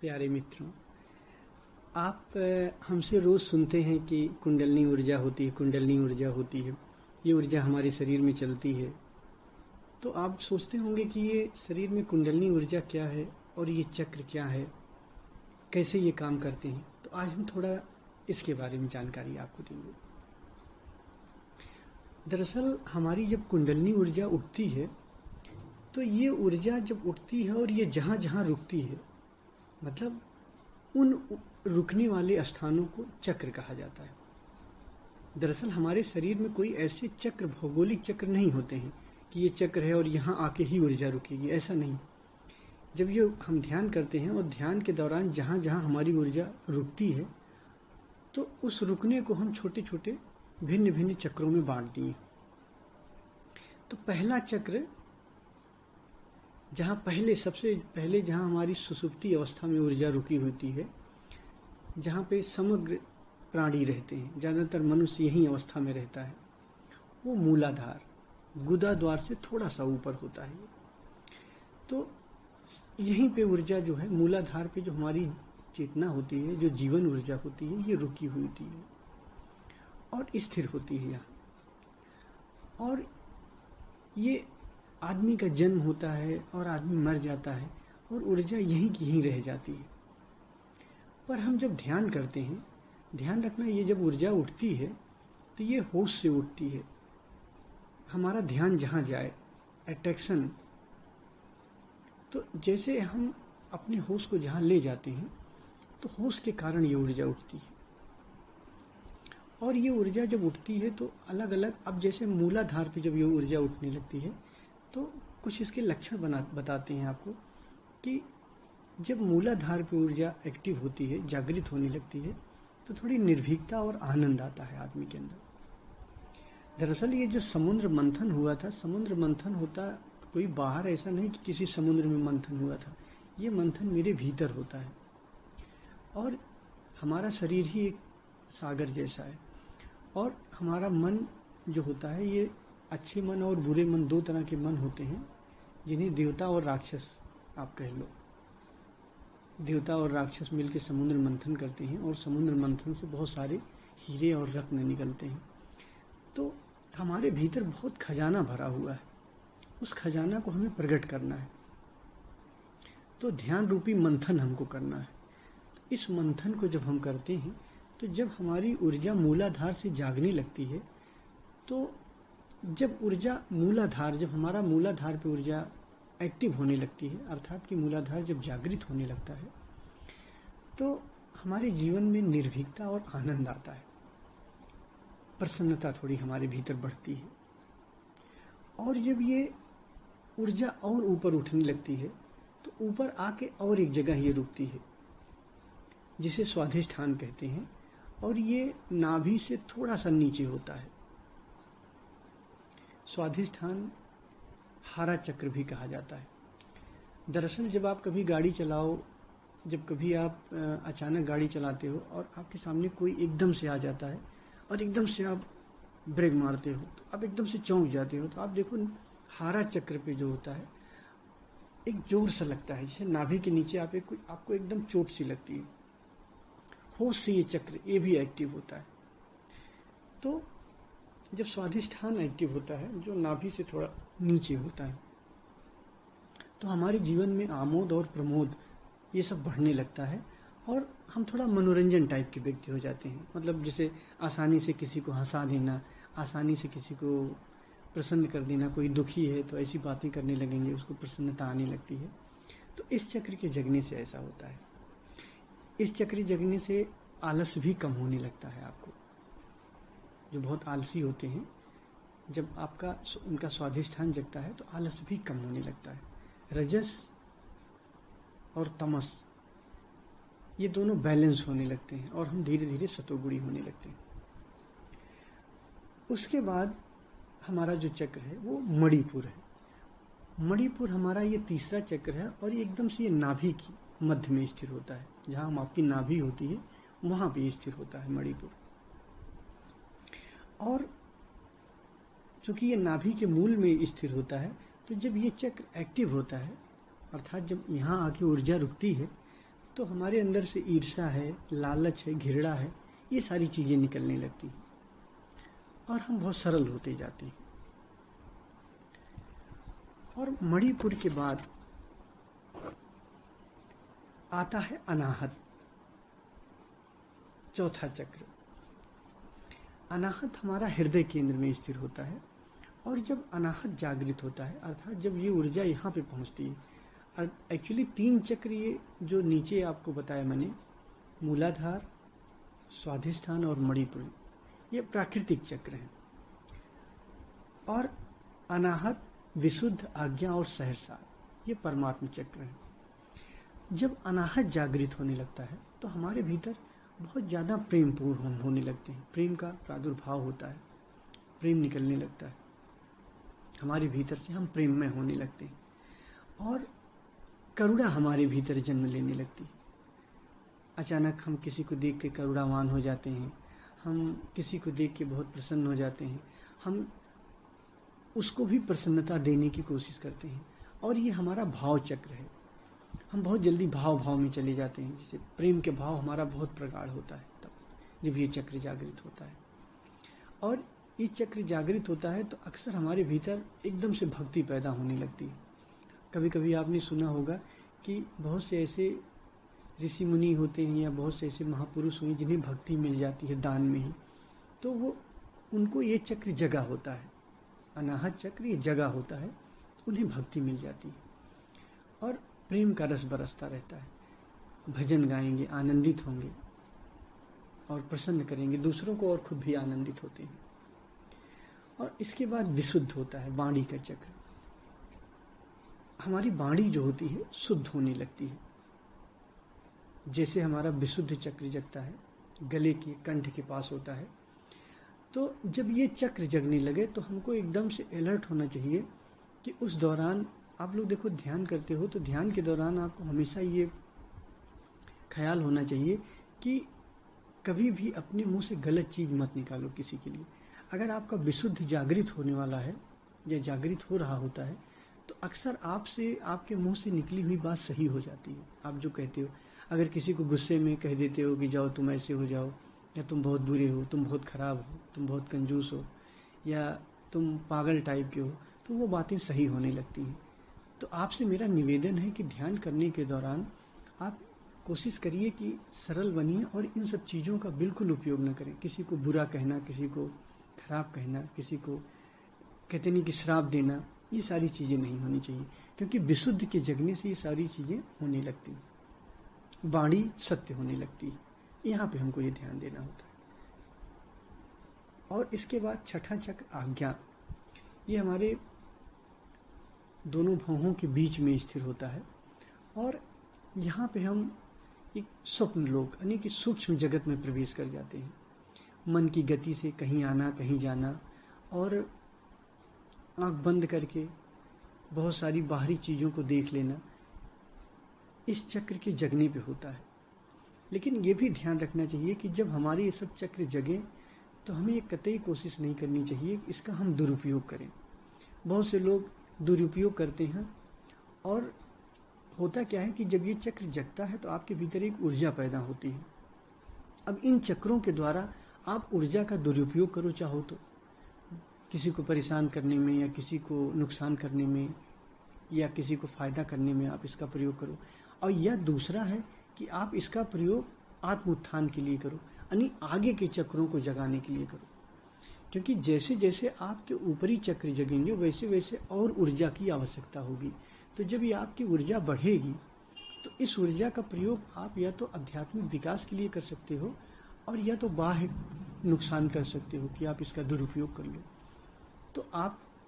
प्यारे मित्रों, आप हमसे रोज सुनते हैं कि कुंडलनी ऊर्जा होती है, कुंडलनी ऊर्जा होती है, ये ऊर्जा हमारे शरीर में चलती है। तो आप सोचते होंगे कि ये शरीर में कुंडलनी ऊर्जा क्या है और ये चक्र क्या है, कैसे ये काम करते हैं। तो आज हम थोड़ा इसके बारे में जानकारी आपको देंगे। दरअसल हमारी जब कुंडलनी ऊर्जा उठती है तो ये ऊर्जा जब उठती है और ये जहाँ जहाँ रुकती है, मतलब उन रुकने वाले स्थानों को चक्र कहा जाता है। दरअसल हमारे शरीर में कोई ऐसे चक्र, भौगोलिक चक्र नहीं होते हैं कि ये चक्र है और यहाँ आके ही ऊर्जा रुकेगी, ऐसा नहीं। जब ये हम ध्यान करते हैं और ध्यान के दौरान जहाँ जहाँ हमारी ऊर्जा रुकती है तो उस रुकने को हम छोटे छोटे भिन्न भिन्न चक्रों में बांट दिए। तो पहला चक्र जहाँ सबसे पहले जहाँ हमारी सुसुप्ति अवस्था में ऊर्जा रुकी होती है, जहाँ पे समग्र प्राणी रहते हैं, ज़्यादातर मनुष्य यही अवस्था में रहता है, वो मूलाधार गुदा द्वार से थोड़ा सा ऊपर होता है। तो यहीं पे ऊर्जा जो है, मूलाधार पे जो हमारी चेतना होती है, जो जीवन ऊर्जा होती है, ये रुकी हुई होती है और स्थिर होती है यहाँ। और ये आदमी का जन्म होता है और आदमी मर जाता है और ऊर्जा यहीं की यहीं रह जाती है। पर हम जब ध्यान करते हैं, ध्यान रखना, ये जब ऊर्जा उठती है तो ये होश से उठती है। हमारा ध्यान जहाँ जाए, अट्रैक्शन, तो जैसे हम अपने होश को जहाँ ले जाते हैं तो होश के कारण ये ऊर्जा उठती है। और ये ऊर्जा जब उठती है तो अलग अलग, अब जैसे मूलाधार पे जब ये ऊर्जा उठने लगती है तो कुछ इसके लक्षण बताते हैं आपको कि जब मूलाधार पे ऊर्जा एक्टिव होती है, जागृत होने लगती है, तो थोड़ी निर्भीकता और आनंद आता है आदमी के अंदर। दरअसल ये जो समुद्र मंथन हुआ था, समुद्र मंथन होता कोई बाहर, ऐसा नहीं कि किसी समुद्र में मंथन हुआ था, ये मंथन मेरे भीतर होता है। और हमारा शरीर ही एक सागर जैसा है और हमारा मन जो होता है, ये अच्छे मन और बुरे मन, दो तरह के मन होते हैं, जिन्हें देवता और राक्षस आप कह लो। देवता और राक्षस मिलकर समुद्र मंथन करते हैं और समुद्र मंथन से बहुत सारे हीरे और रत्न निकलते हैं। तो हमारे भीतर बहुत खजाना भरा हुआ है, उस खजाना को हमें प्रकट करना है। तो ध्यान रूपी मंथन हमको करना है। तो इस मंथन को जब हम करते हैं तो जब हमारी ऊर्जा मूलाधार से जागने लगती है, तो जब ऊर्जा मूलाधार, जब हमारा मूलाधार पे ऊर्जा एक्टिव होने लगती है, अर्थात कि मूलाधार जब जागृत होने लगता है, तो हमारे जीवन में निर्भीकता और आनंद आता है, प्रसन्नता थोड़ी हमारे भीतर बढ़ती है। और जब ये ऊर्जा और ऊपर उठने लगती है तो ऊपर आके और एक जगह ये रुकती है, जिसे स्वाधिष्ठान कहते हैं, और ये नाभि से थोड़ा सा नीचे होता है। स्वाधिष्ठान हारा चक्र भी कहा जाता है। दरअसल जब आप कभी गाड़ी चलाओ, जब कभी आप अचानक गाड़ी चलाते हो और आपके सामने कोई एकदम से आ जाता है और एकदम से आप ब्रेक मारते हो, तो आप एकदम से चौंक जाते हो, तो आप देखो हारा चक्र पे जो होता है एक जोर सा लगता है, जैसे नाभि के नीचे आपको एकदम चोट सी लगती है। होश से ये चक्र ये भी एक्टिव होता है। तो जब स्वाधिष्ठान एक्टिव होता है, जो नाभि से थोड़ा नीचे होता है, तो हमारे जीवन में आमोद और प्रमोद ये सब बढ़ने लगता है और हम थोड़ा मनोरंजन टाइप के व्यक्ति हो जाते हैं। मतलब जैसे आसानी से किसी को हंसा देना, आसानी से किसी को प्रसन्न कर देना। कोई दुखी है तो ऐसी बातें करने लगेंगे, उसको प्रसन्नता आने लगती है। तो इस चक्र के जगने से ऐसा होता है। इस चक्र जगने से आलस भी कम होने लगता है। आपको जो बहुत आलसी होते हैं, जब उनका स्वाधिष्ठान जगता है तो आलस भी कम होने लगता है। रजस और तमस ये दोनों बैलेंस होने लगते हैं और हम धीरे धीरे सतोगुणी होने लगते हैं। उसके बाद हमारा जो चक्र है वो मणिपुर है। मणिपुर हमारा ये तीसरा चक्र है और ये एकदम से ये नाभि की मध्य में स्थिर होता है। जहाँ हम आपकी नाभि होती है वहाँ पे स्थिर होता है मणिपुर। और चूंकि ये नाभि के मूल में स्थिर होता है, तो जब ये चक्र एक्टिव होता है, अर्थात जब यहाँ आके ऊर्जा रुकती है, तो हमारे अंदर से ईर्ष्या है, लालच है, घृणा है, ये सारी चीजें निकलने लगती हैं और हम बहुत सरल होते जाते हैं। और मणिपुर के बाद आता है अनाहत, चौथा चक्र। अनाहत हमारा हृदय केंद्र में स्थिर होता है और जब अनाहत जागृत होता है, अर्थात जब ये ऊर्जा यहाँ पे पहुँचती है, एक्चुअली 3 चक्र ये जो नीचे आपको बताया मैंने, मूलाधार, स्वाधिष्ठान और मणिपुर, ये प्राकृतिक चक्र हैं। और अनाहत, विशुद्ध, आज्ञा और सहरसा, ये परमात्म चक्र हैं। जब अनाहत जागृत होने लगता है तो हमारे भीतर बहुत ज़्यादा प्रेमपूर्ण हम होने लगते हैं, प्रेम का प्रादुर्भाव होता है, प्रेम निकलने लगता है हमारे भीतर से, हम प्रेम में होने लगते हैं और करुणा हमारे भीतर जन्म लेने लगती है। अचानक हम किसी को देख के करुणावान हो जाते हैं, हम किसी को देख के बहुत प्रसन्न हो जाते हैं, हम उसको भी प्रसन्नता देने की कोशिश करते हैं और ये हमारा भाव चक्र है। हम बहुत जल्दी भाव में चले जाते हैं, जैसे प्रेम के भाव हमारा बहुत प्रगाढ़ होता है तब जब ये चक्र जागृत होता है। और ये चक्र जागृत होता है तो अक्सर हमारे भीतर एकदम से भक्ति पैदा होने लगती है। कभी कभी आपने सुना होगा कि बहुत से ऐसे ऋषि मुनि होते हैं या बहुत से ऐसे महापुरुष हुए जिन्हें भक्ति मिल जाती है दान में ही, तो वो उनको ये चक्र जगा होता है, अनाहत चक्र ये जगा होता है, उन्हें भक्ति मिल जाती है और प्रेम का रस बरसता रहता है। भजन गाएंगे, आनंदित होंगे और प्रसन्न करेंगे दूसरों को और खुद भी आनंदित होते हैं। और इसके बाद विशुद्ध होता है वाणी का चक्र। हमारी वाणी जो होती है शुद्ध होने लगती है। जैसे हमारा विशुद्ध चक्र जगता है, गले के कंठ के पास होता है, तो जब ये चक्र जगने लगे तो हमको एकदम से अलर्ट होना चाहिए कि उस दौरान, आप लोग देखो ध्यान करते हो तो ध्यान के दौरान आपको हमेशा ये ख्याल होना चाहिए कि कभी भी अपने मुंह से गलत चीज मत निकालो किसी के लिए। अगर आपका विशुद्ध जागृत होने वाला है या जागृत हो रहा होता है तो अक्सर आपसे, आपके मुंह से निकली हुई बात सही हो जाती है। आप जो कहते हो, अगर किसी को गुस्से में कह देते हो कि जाओ तुम ऐसे हो जाओ, या तुम बहुत बुरे हो, तुम बहुत खराब हो, तुम बहुत कंजूस हो, या तुम पागल टाइप के हो, तो वो बातें सही होने लगती हैं। तो आपसे मेरा निवेदन है कि ध्यान करने के दौरान आप कोशिश करिए कि सरल बनिए और इन सब चीज़ों का बिल्कुल उपयोग न करें। किसी को बुरा कहना, किसी को खराब कहना, किसी को कहते नहीं कि श्राप देना, ये सारी चीज़ें नहीं होनी चाहिए, क्योंकि विशुद्ध के जगने से ये सारी चीज़ें होने लगती, वाणी सत्य होने लगती है। यहाँ पे हमको ये ध्यान देना होता है। और इसके बाद छठा चक्र आज्ञा, ये हमारे दोनों भौहों के बीच में स्थिर होता है और यहाँ पे हम एक स्वप्न लोक यानी कि सूक्ष्म जगत में प्रवेश कर जाते हैं। मन की गति से कहीं आना कहीं जाना और आंख बंद करके बहुत सारी बाहरी चीज़ों को देख लेना, इस चक्र के जगने पे होता है। लेकिन ये भी ध्यान रखना चाहिए कि जब हमारे ये सब चक्र जगे तो हमें ये कतई कोशिश नहीं करनी चाहिए इसका हम दुरुपयोग करें। बहुत से लोग दुरुपयोग करते हैं और होता क्या है कि जब ये चक्र जगता है तो आपके भीतर एक ऊर्जा पैदा होती है। अब इन चक्रों के द्वारा आप ऊर्जा का दुरुपयोग करो, चाहो तो किसी को परेशान करने में या किसी को नुकसान करने में या किसी को फायदा करने में आप इसका प्रयोग करो। और यह दूसरा है कि आप इसका प्रयोग आत्म उत्थान के लिए करो, यानी आगे के चक्रों को जगाने के लिए करो। क्योंकि जैसे जैसे आपके ऊपरी चक्र जगेंगे वैसे वैसे और ऊर्जा की आवश्यकता होगी। तो जब ये आपकी ऊर्जा बढ़ेगी तो इस ऊर्जा का प्रयोग आप या तो आध्यात्मिक विकास के लिए कर सकते हो और या तो बाह्य नुकसान कर सकते हो कि आप इसका दुरुपयोग कर लो। तो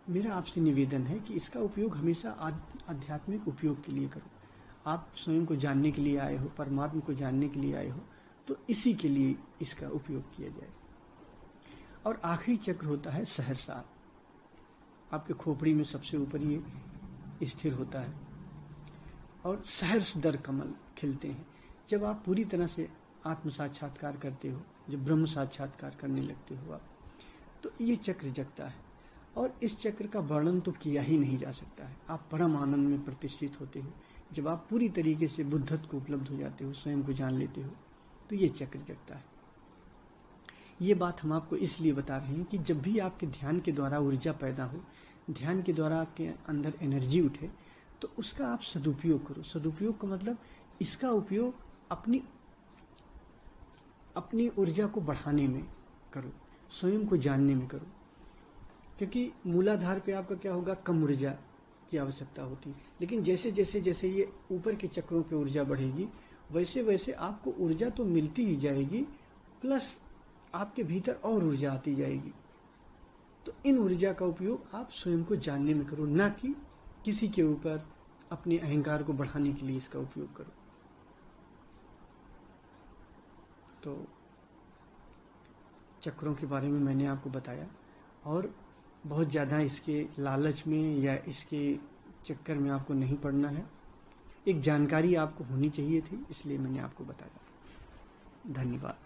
मेरा आपसे निवेदन है कि इसका उपयोग हमेशा आध्यात्मिक उपयोग के लिए करो। आप स्वयं को जानने के लिए आए हो, परमात्मा को जानने के लिए आए हो, तो इसी के लिए इसका उपयोग किया जाए। और आखिरी चक्र होता है सहरसा, आपके खोपड़ी में सबसे ऊपर ये स्थिर होता है और सहर्ष दर कमल खिलते हैं। जब आप पूरी तरह से आत्म साक्षात्कार करते हो, जब ब्रह्म साक्षात्कार करने लगते हो आप, तो ये चक्र जगता है और इस चक्र का वर्णन तो किया ही नहीं जा सकता है। आप परम आनंद में प्रतिष्ठित होते हो। जब आप पूरी तरीके से बुद्धत्व को उपलब्ध हो जाते हो, स्वयं को जान लेते हो, तो ये चक्र जगता है। ये बात हम आपको इसलिए बता रहे हैं कि जब भी आपके ध्यान के द्वारा ऊर्जा पैदा हो, ध्यान के द्वारा आपके अंदर एनर्जी उठे, तो उसका आप सदुपयोग करो। सदुपयोग का मतलब इसका उपयोग अपनी ऊर्जा को बढ़ाने में करो, स्वयं को जानने में करो। क्योंकि मूलाधार पे आपका क्या होगा, कम ऊर्जा की आवश्यकता होती है, लेकिन जैसे जैसे जैसे ये ऊपर के चक्रों पे ऊर्जा बढ़ेगी, वैसे वैसे आपको ऊर्जा तो मिलती ही जाएगी, प्लस आपके भीतर और ऊर्जा आती जाएगी। तो इन ऊर्जा का उपयोग आप स्वयं को जानने में करो, ना कि किसी के ऊपर अपने अहंकार को बढ़ाने के लिए इसका उपयोग करो। तो चक्रों के बारे में मैंने आपको बताया, और बहुत ज़्यादा इसके लालच में या इसके चक्कर में आपको नहीं पड़ना है। एक जानकारी आपको होनी चाहिए थी, इसलिए मैंने आपको बताया। धन्यवाद।